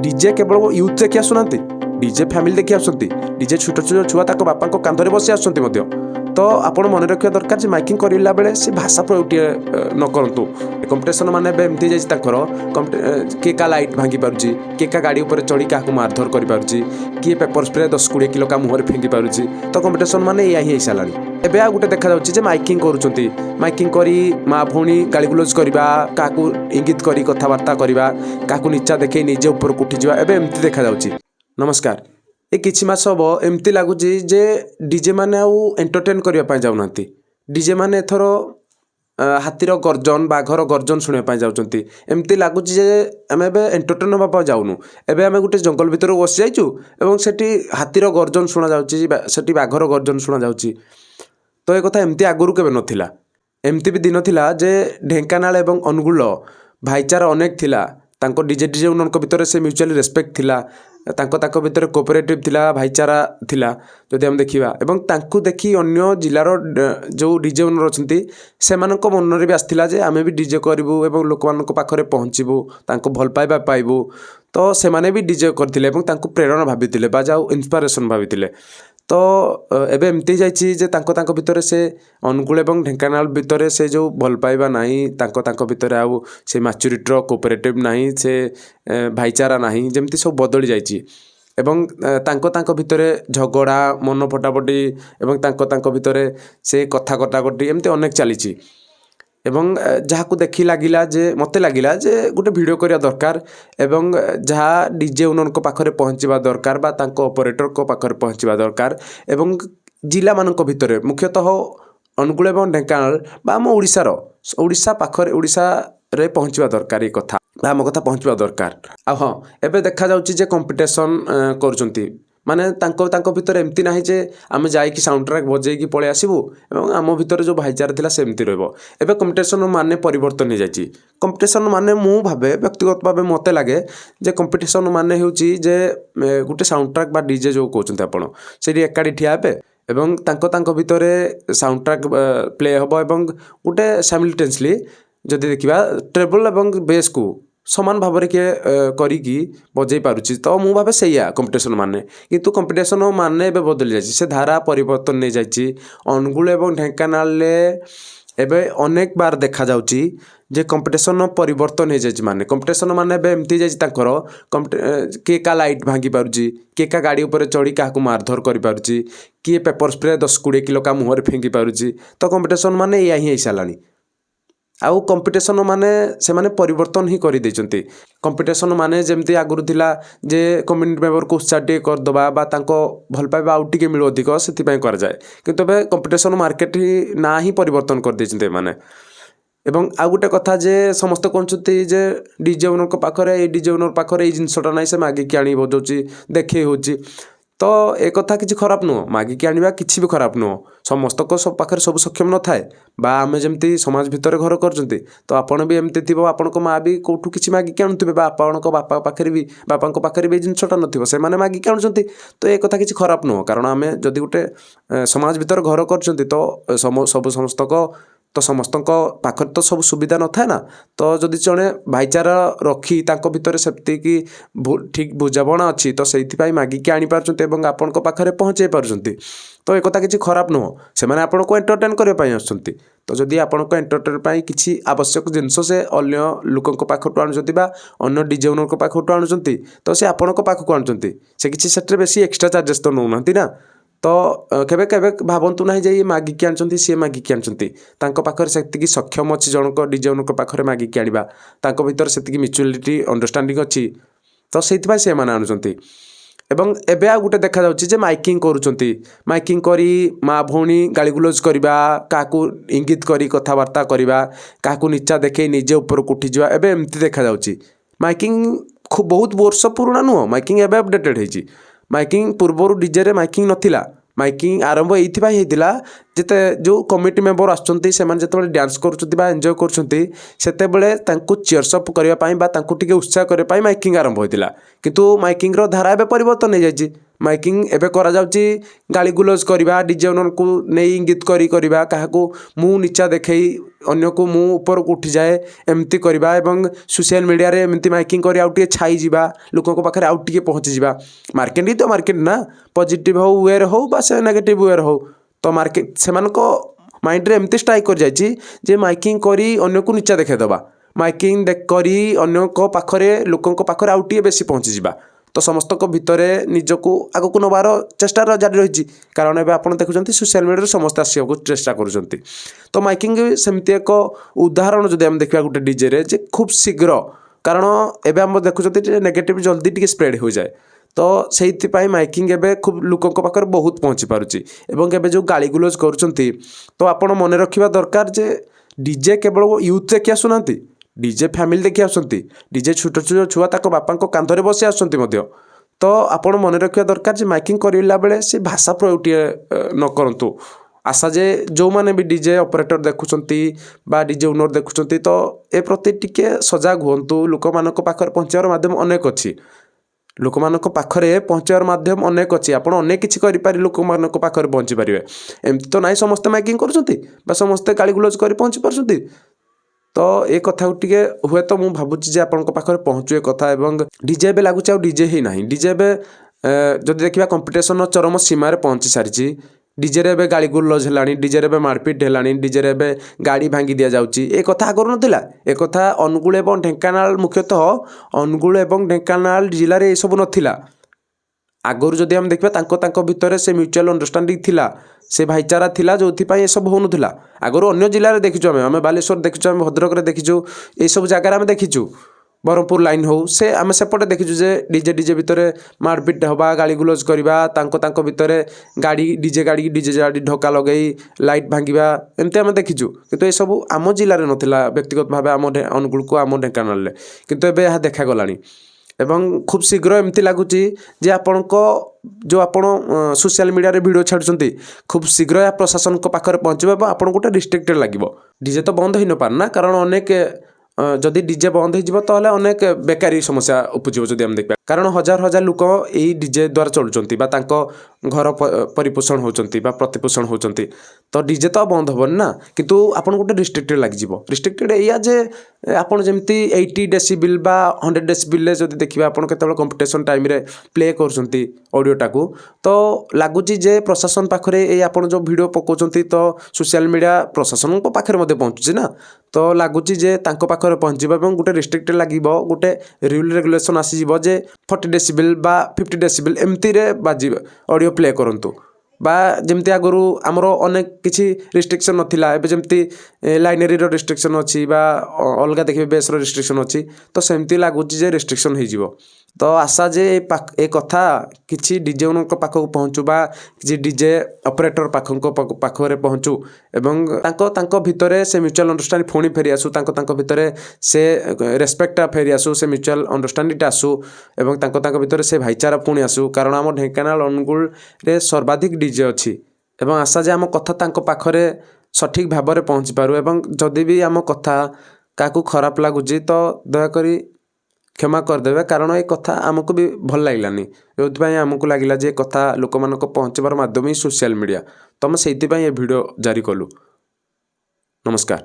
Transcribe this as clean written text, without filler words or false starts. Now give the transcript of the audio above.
DJ केवल youth देखी आसुना DJ family देखी आसुँच डीजे छोट छोट छुआ बापा कांधरे बसी आसुँच तो आपण मन रखा दरकार जे माइकिंग करला बेले से भाषा प्रयोग न करूँ कंपिटिशन माने एमती जाइए किए का लाइट भांगी पार्टी किए का गाड़ी उपर चढ़ी क्या मारधर कर किए पेपर स्प्रे 10-20 किलो का मुहर फिंगी पार्टी तो कंपिटिशन माने या ही सारा एवं आ गोटे देखा जाऊँगी माइकिंग करुँच माइकिंग करी माँ भौणी गालीगुलोज करवा क्या इंगित कर कथबार्ता करवा क्या नीचा देखे निजे ऊपर उठी जावा एवं एमती देखा जाऊँगी। नमस्कार ये किछि मास हम एमती लगुच जे डीजे मैंने एंटरटेन करने जाऊना डीजे मैंने एथर हाथीर गर्जन बाघर गर्जन शुणापी जाऊँच एमती लगुच आम एंटरटेन हाँपा जाऊनु एवं आम गोटे जंगल भितर बसी जाइए सेठी हाथीर गर्जन शुणा जाऊँगी बाघर गर्जन शुणा जाऊँगी तो ये कथा एमती आगुरी केवे नथिला एमती भी दिन थिला जे ढेंकानाल एवं अनुगुल भाईचारा अनेक थिला तांको डीजे डीजे उनके भितर से म्यूचुअल रेस्पेक्ट थिला तांको भितर कोऑपरेटिव थिला भाईचारा थिला जदि हम देखिबा एवं तांको देखि अन्य जिलार जो डीजे ओनर अछंती सेमानक मनरे भी आस्थिला जे आमे भी डीजे करबू एवं लोकमानक पाखरे पहुँचबू तांको भल पाइबा पाइबू तो सेमाने भी डीजे करथिले एवं तांको प्रेरणा भाबिथिले बा जाऊ इंस्पिरेशन भाबिथिले तो एबे एमती जाइछि जे तांको भितर से अनुकूल एवं ढेंकानाल भितर से जो भल पाइबा नाही तांको भितर आउ से मैच्योरिटीर कोऑपरेटिव नाही से भाईचारा नाही जेमती सब बदली जाइछि एवं तांको भितर झगड़ा मन फटाफटी एवं तांको भितर से कथा कटाकटी एमती अनेक चलीछि एवं जहाँ को देखी लगिला जे मते लगिला जे गोटे वीडियो करिया दरकार एवं जहाँ डीजे ओनर को पाखरे पहुँचवा दरकार बा तांको ऑपरेटर को पाखरे पहुँचवा दरकार एवं जिला मानक भितर मुख्यतः अनुगुल एवं ढेंकानाल बा आम ओडिशा पाखरे ओडिशा रे पहुँचवा दरकार ये कथा आम कथा पहुँचवा दरकार आ हाँ एबे देखा जाउछि जे कंपिटिशन करुचंती माने तांको भितर एमती नाही जे आमे जाइकी साउंड ट्रैक बजेकी पळे आसीबू एवं आम भितर जो भाईचारा थिला सेमती रहबो एबे कंपिटिशन माने परिवर्तन हो जाइछि कंपिटिशन माने मु भाबे व्यक्तिगत भाबे मते लागे जे कंपिटिशन माने हेउछि जे गुटे साउंड ट्रैक बा डीजे जो कहउछन्ते आपण सेठी एकाडी ठिया हेबे एवं तांको भितर साउंड ट्रैक प्ले हबो एवं गुटे साइमल्टेनियसली जदि देखिबा ट्रेबल एवं बेस को समान भाव में किए करिकी बजै पारुछि तो मु भावे सैया कंपिटिशन माने किंतु कंपिटिशन माने एबे बदली जाइछि से धारा परिवर्तन नहीं जाइछि अनुगुल एवं ढेंकानाल एबे अनेक बार देखा जाउछि जे कंपिटिशन परिवर्तन हो जाइछि माने कंपिटिशन माने एबे एमती जाइछि तांकर किए का लाइट भांगी पारुछि किए का गाड़ी ऊपर चढ़ी क्या मारधर कर पारुछि किए पेपर स्प्रे 10-20 किलो का मुहर फिंगी पारुछि तो कंपिटिशन माने या ही सालानी आउ कंपिटिशन माने से माने परिवर्तन ही कर देइचंती कंपिटिशन माने जेमती आगुरु थिला जे कम्युनिटी मेंबर को उत्साह करदबा बा तांको भल पाइबा आउ टिके मिलो अधिक सेति पय कर जाए किंतु बे कंपिटिशन मार्केट ही ना ही परिवर्तन कर देइचंती माने एवं आ गोटे कथा जे समस्त कहते जे डीजे ओनर पाखरे ए डीजे ओनर पाखरे ए जिनसटा नाही से मागिकी आनी बजाउची देखे होची तो एक कथा किसी खराब नुह मागिकी आनिबा किसी भी खराब नुह समस्त को सब पाखे सब सक्षम न थाए बा आमे जमती समाज भितर घर करचंती तो आपण भी एमती थिबो आपण को माँ भी कोठू किसी मागिकी आनुथिबे बा आपण को बापा पाखे भी बापा पाखे भी जिनसटा नथिबो से माने मागिकी आनुचंती तो एक कथा किसी खराब नुह कारण आमे जदि गोटे समाज भितर घर करचंती तो सब समस्त को तो समस्त पाखर तो सब सुविधा न थाए ना तो जदि जड़े भाईचारा रखी तांको भितर सेप्ती की ठीक बुझाणा अच्छी तो से मागिकी आनी पार्चंती एवं आपण पाखरे पहुँचे पार्चंती तो एक कथा किसी खराब नुह से मैंने आपन को एंटरटेन करने आसुँच तो जदि आपण को एंटरटेन किसी आवश्यक जिनस से अन्य लोकों पाखटू आणुचंती बा अन्य डीजे ओनर पाखटू आणुचंती तो से आपण पाखक आणुचंती से किसी सेट्रे बेसी एक्स्ट्रा चार्जेस तो नौना ना तो केबे केबे भावंतु ना जे मागिकी आनचंती सी मागिकी आनचंती तांको पाखरे सेतिकी सक्षम अच्छी जनक डीजे ओनर पाखरे मागिकी आनिबा तांको भितर सेतिकी म्यूचुअलिटी अंडरस्टैंडिंग अच्छी तो सेइथिबा से माने आणुचंती एवं एबे आ गुटे देखा जाउछि जे माइकिंग करूचंती माइकिंग करी माँ भौणी गालीगुलोज करवा क्या इंगित करी कथबार्ता करवा क्या नीचा देखे निजे ऊपर उठी जावा एबे एमती देखा जाउछि माइकिंग खूब बहुत वर्ष पुराना नुह माइकिंग एबे अपडेटेड होइछि माइकिंग पूर्वर डीजे रे माइकिंग नथिला माइकिंग आरंभ एइथिबाई हेतिला जेते जो कमिटी मेंबर आछंती सेमान जेतेबेले डांस करूछंती बा एन्जॉय करूछंती सेतेबेले तांको चीयर्स अप करिया पई बा तांको टिके उत्साह करिया पई माइकिंग आरंभ होइतिला किंतु माइकिंग रो धारा एबे परिवर्तन हो जाइछि ମାଇକିଂ ଏବେ କରାଯାଉଛି ଗାଳି ଗୁଲଜ କରିବା, ଡିଜେ ଓନରକୁ ନେଇ ଇଙ୍ଗିତ କରିବା, କାହାକୁ ମୁଁ ନିଚା ଦେଖେଇ ଅନ୍ୟକୁ ମୁଁ ଉପରକୁ ଉଠିଯାଏ ଏମିତି କରିବା ଏବଂ ସୋସିଆଲ ମିଡ଼ିଆରେ ଏମିତି ମାଇକିଂ କରି ଆଉ ଟିକେ ଛାଇଯିବା, ଲୋକଙ୍କ ପାଖରେ ଆଉ ଟିକେ ପହଞ୍ଚିଯିବା। ମାର୍କେଟ ହିଁ ତ ମାର୍କେଟ ନା, ପଜିଟିଭ୍ ହଉ ୱେରେ ହଉ ବା ସେ ନେଗେଟିଭ୍ ୱେରେ ହଉ, ତ ମାର୍କେଟ ସେମାନଙ୍କ ମାଇଣ୍ଡରେ ଏମିତି ଷ୍ଟ୍ରାଇକ୍ କରିଯାଇଛି ଯେ ମାଇକିଂ କରି ଅନ୍ୟକୁ ନିଚା ଦେଖେଇଦେବା, ମାଇକିଂ କରି ଅନ୍ୟଙ୍କ ପାଖରେ ଲୋକଙ୍କ ପାଖରେ ଆଉ ଟିକେ ବେଶୀ ପହଞ୍ଚିଯିବା। ତ ସମସ୍ତଙ୍କ ଭିତରେ ନିଜକୁ ଆଗକୁ ନେବାର ଚେଷ୍ଟା ଜାରି ରହିଛି, କାରଣ ଏବେ ଆପଣ ଦେଖୁଛନ୍ତି ସୋସିଆଲ ମିଡ଼ିଆରେ ସମସ୍ତେ ଆସିବାକୁ ଚେଷ୍ଟା କରୁଛନ୍ତି। ତ ମାଇକିଂ ସେମିତି ଏକ ଉଦାହରଣ ଯଦି ଆମେ ଦେଖିବା ଗୋଟେ ଡିଜେରେ ଯେ ଖୁବ୍ ଶୀଘ୍ର, କାରଣ ଏବେ ଆମେ ଦେଖୁଛନ୍ତି ଯେ ନେଗେଟିଭ୍ ଜଲ୍ଦି ଟିକେ ସ୍ପ୍ରେଡ୍ ହୋଇଯାଏ, ତ ସେଇଥିପାଇଁ ମାଇକିଂ ଏବେ ଖୁବ୍ ଲୋକଙ୍କ ପାଖରେ ବହୁତ ପହଞ୍ଚି ପାରୁଛି। ଏବଂ ଏବେ ଯେଉଁ ଗାଳି ଗୁଲଜ କରୁଛନ୍ତି, ତ ଆପଣ ମନେ ରଖିବା ଦରକାର ଯେ ଡିଜେ କେବଳ ୟୁଥ୍ ଦେଖି ଆସୁନାହାନ୍ତି, ଡିଜେ ଫ୍ୟାମିଲି ଦେଖି ଆସୁଛନ୍ତି, ଡିଜେ ଛୋଟ ଛୋଟ ଛୁଆ ତାଙ୍କ ବାପାଙ୍କ କାନ୍ଧରେ ବସି ଆସୁଛନ୍ତି ମଧ୍ୟ। ତ ଆପଣ ମନେ ରଖିବା ଦରକାର ଯେ ମାଇକିଂ କରିଲା ବେଳେ ସେ ଭାଷା ପ୍ରୟୋଗଟିଏ ନ କରନ୍ତୁ। ଆଶା ଯେ ଯେଉଁମାନେ ବି ଡିଜେ ଅପରେଟର ଦେଖୁଛନ୍ତି ବା ଡିଜେ ଓନର ଦେଖୁଛନ୍ତି, ତ ଏ ପ୍ରତି ଟିକେ ସଜାଗ ହୁଅନ୍ତୁ। ଲୋକମାନଙ୍କ ପାଖରେ ପହଞ୍ଚିବାର ମାଧ୍ୟମ ଅନେକ ଅଛି, ଲୋକମାନଙ୍କ ପାଖରେ ପହଞ୍ଚିବାର ମାଧ୍ୟମ ଅନେକ ଅଛି, ଆପଣ ଅନେକ କିଛି କରିପାରିବେ, ଲୋକମାନଙ୍କ ପାଖରେ ପହଞ୍ଚି ପାରିବେ। ଏମିତି ତ ନାହିଁ ସମସ୍ତେ ମାଇକିଂ କରୁଛନ୍ତି ବା ସମସ୍ତେ ଗାଳି ଗୁଲଜ କରି ପହଞ୍ଚି ପାରୁଛନ୍ତି। ତ ଏ କଥାକୁ ଟିକେ ହୁଏତ ମୁଁ ଭାବୁଛି ଯେ ଆପଣଙ୍କ ପାଖରେ ପହଞ୍ଚୁ ଏ କଥା। ଏବଂ ଡିଜେ ଏବେ ଲାଗୁଛି ଆଉ ଡିଜେ ହିଁ ନାହିଁ, ଡିଜେ ଏବେ ଯଦି ଦେଖିବା କମ୍ପିଟିସନର ଚରମ ସୀମାରେ ପହଞ୍ଚି ସାରିଛି। ଡିଜେରେ ଏବେ ଗାଳି ଗୁଲଜ ହେଲାଣି, ଡିଜେରେ ଏବେ ମାରପିଟ ହେଲାଣି, ଡିଜେରେ ଏବେ ଗାଡ଼ି ଭାଙ୍ଗି ଦିଆଯାଉଛି। ଏ କଥା ଆଗରୁ ନଥିଲା, ଏ କଥା ଅନୁଗୁଳ ଏବଂ ଢେଙ୍କାନାଳ, ମୁଖ୍ୟତଃ ଅନୁଗୁଳ ଏବଂ ଢେଙ୍କାନାଳ ଜିଲ୍ଲାରେ ଏସବୁ ନଥିଲା। ଆଗରୁ ଯଦି ଆମେ ଦେଖିବା ତାଙ୍କ ଭିତରେ ସେ ମ୍ୟୁଚୁଆଲ ଅଣ୍ଡରଷ୍ଟାଣ୍ଡିଂ ଥିଲା, ସେ ଭାଇଚାରା ଥିଲା, ଯେଉଁଥିପାଇଁ ଏସବୁ ହେଉନଥିଲା। ଆଗରୁ ଅନ୍ୟ ଜିଲ୍ଲାରେ ଦେଖିଛୁ, ଆମେ ବାଲେଶ୍ୱର ଦେଖିଛୁ, ଆମେ ଭଦ୍ରକରେ ଦେଖିଛୁ, ଏଇସବୁ ଜାଗାରେ ଆମେ ଦେଖିଛୁ, ବ୍ରହ୍ମପୁର ଲାଇନ୍ ହଉ, ସେ ଆମେ ସେପଟେ ଦେଖିଛୁ ଯେ ଡିଜେ ଭିତରେ ମାରପିଟ ହେବା, ଗାଳି ଗୁଲଜ କରିବା, ତାଙ୍କ ଭିତରେ ଡିଜେ ଗାଡ଼ି ଢକା ଲଗେଇ ଲାଇଟ୍ ଭାଙ୍ଗିବା, ଏମିତି ଆମେ ଦେଖିଛୁ। କିନ୍ତୁ ଏସବୁ ଆମ ଜିଲ୍ଲାରେ ନଥିଲା, ବ୍ୟକ୍ତିଗତ ଭାବେ ଆମ ଅନୁଗୁଳକୁ, ଆମ ଢେଙ୍କାନାଳରେ। କିନ୍ତୁ ଏବେ ଏହା ଦେଖାଗଲାଣି ଏବଂ ଖୁବ୍ ଶୀଘ୍ର ଏମିତି ଲାଗୁଛି ଯେ ଆପଣ ସୋସିଆଲ ମିଡ଼ିଆରେ ଭିଡ଼ିଓ ଛାଡ଼ୁଛନ୍ତି, ଖୁବ୍ ଶୀଘ୍ର ଏହା ପ୍ରଶାସନଙ୍କ ପାଖରେ ପହଞ୍ଚିବ ଏବଂ ଆପଣଙ୍କୁ ଗୋଟେ ରିଷ୍ଟ୍ରିକ୍ଟେଡ଼ ଲାଗିବ। ଡିଜେ ତ ବନ୍ଦ ହୋଇନପାରେ ନା, କାରଣ ଅନେକ ଯଦି ଡିଜେ ବନ୍ଦ ହୋଇଯିବ ତାହେଲେ ଅନେକ ବେକାରୀ ସମସ୍ୟା ଉପୁଜିବ। ଯଦି ଆମେ ଦେଖିବା, କାରଣ ହଜାର ହଜାର ଲୋକ ଏଇ ଡିଜେ ଦ୍ୱାରା ଚଳୁଛନ୍ତି ବା ତାଙ୍କ ଘର ପରିପୋଷଣ ହେଉଛନ୍ତି ବା ପ୍ରତିପୋଷଣ ହେଉଛନ୍ତି, ତ ଡିଜେ ତ ବନ୍ଦ ହେବନି ନା। କିନ୍ତୁ ଆପଣଙ୍କୁ ଗୋଟେ ରିଷ୍ଟ୍ରିକ୍ଟେଡ଼ ଲାଗିଯିବ। ରିଷ୍ଟ୍ରିକ୍ଟେଡ଼ ଏଇଆ ଯେ ଆପଣ ଯେମିତି 80 ଡେସିବିଲ୍ ବା 100 ଡେସିବିଲ୍ରେ ଯଦି ଦେଖିବା, ଆପଣ କେତେବେଳେ କମ୍ପିଟିସନ୍ ଟାଇମ୍ରେ ପ୍ଲେ କରୁଛନ୍ତି ଅଡ଼ିଓଟାକୁ, ତ ଲାଗୁଛି ଯେ ପ୍ରଶାସନ ପାଖରେ ଏଇ ଆପଣ ଯେଉଁ ଭିଡ଼ିଓ ପକାଉଛନ୍ତି, ତ ସୋସିଆଲ ମିଡ଼ିଆ ପ୍ରଶାସନଙ୍କ ପାଖରେ ମଧ୍ୟ ପହଞ୍ଚୁଛି ନା, ତ ଲାଗୁଛି ଯେ ତାଙ୍କ ପାଖରେ ପହଞ୍ଚିବ ଏବଂ ଗୋଟେ ରିଷ୍ଟ୍ରିକ୍ଟେଡ଼ ଲାଗିବ, ଗୋଟେ ରୁଲ୍ ରେଗୁଲେସନ୍ ଆସିଯିବ ଯେ 40 ଡେସିବିଲ୍ ବା 50 ଡେସିବିଲ୍ ଏମିତିରେ ବାଜିବ ଅଡ଼ିଓ ପ୍ଲେ କରନ୍ତୁ। ବା ଯେମିତି ଆଗରୁ ଆମର ଅନେକ କିଛି ରିଷ୍ଟ୍ରିକ୍ସନ୍ ନଥିଲା, ଏବେ ଯେମିତି ଲାଇନେରୀର ରିଷ୍ଟ୍ରିକ୍ସନ୍ ଅଛି ବା ଅଲଗା ଦେଖିବେ ବେସ୍ର ରିଷ୍ଟ୍ରିକ୍ସନ୍ ଅଛି, ତ ସେମିତି ଲାଗୁଛି ଯେ ରିଷ୍ଟ୍ରିକ୍ସନ୍ ହେଇଯିବ। ତ ଆଶା ଯେ ଏ କଥା କିଛି ଡିଜେ ଓନରଙ୍କ ପାଖକୁ ପହଞ୍ଚୁ ବା କିଛି ଡିଜେ ଅପରେଟର ପାଖରେ ପହଞ୍ଚୁ ଏବଂ ତାଙ୍କ ଭିତରେ ସେ ମ୍ୟୁଚୁଆଲ ଅଣ୍ଡରଷ୍ଟାଣ୍ଡିଂ ପୁଣି ଫେରିଆସୁ, ତାଙ୍କ ଭିତରେ ସେ ରେସ୍ପେକ୍ଟଟା ଫେରିଆସୁ, ସେ ମ୍ୟୁଚୁଆଲ ଅଣ୍ଡରଷ୍ଟାଣ୍ଡିଂଟା ଆସୁ ଏବଂ ତାଙ୍କ ଭିତରେ ସେ ଭାଇଚାରା ପୁଣି ଆସୁ। କାରଣ ଆମ ଢେଙ୍କାନାଳ ଅନୁଗୁଳରେ ସର୍ବାଧିକ ଡିଜେ ଅଛି ଏବଂ ଆଶା ଯେ ଆମ କଥା ତାଙ୍କ ପାଖରେ ସଠିକ୍ ଭାବରେ ପହଞ୍ଚିପାରୁ। ଏବଂ ଯଦି ବି ଆମ କଥା କାହାକୁ ଖରାପ ଲାଗୁଛି ତ ଦୟାକରି କ୍ଷମା କରିଦେବେ, କାରଣ ଏ କଥା ଆମକୁ ବି ଭଲ ଲାଗିଲାନି, ଯେଉଁଥିପାଇଁ ଆମକୁ ଲାଗିଲା ଯେ ଏ କଥା ଲୋକମାନଙ୍କ ପହଞ୍ଚିବାର ମାଧ୍ୟମ ହିଁ ସୋସିଆଲ ମିଡ଼ିଆ। ତ ଆମେ ସେଇଥିପାଇଁ ଏ ଭିଡ଼ିଓ ଜାରି କଲୁ। ନମସ୍କାର।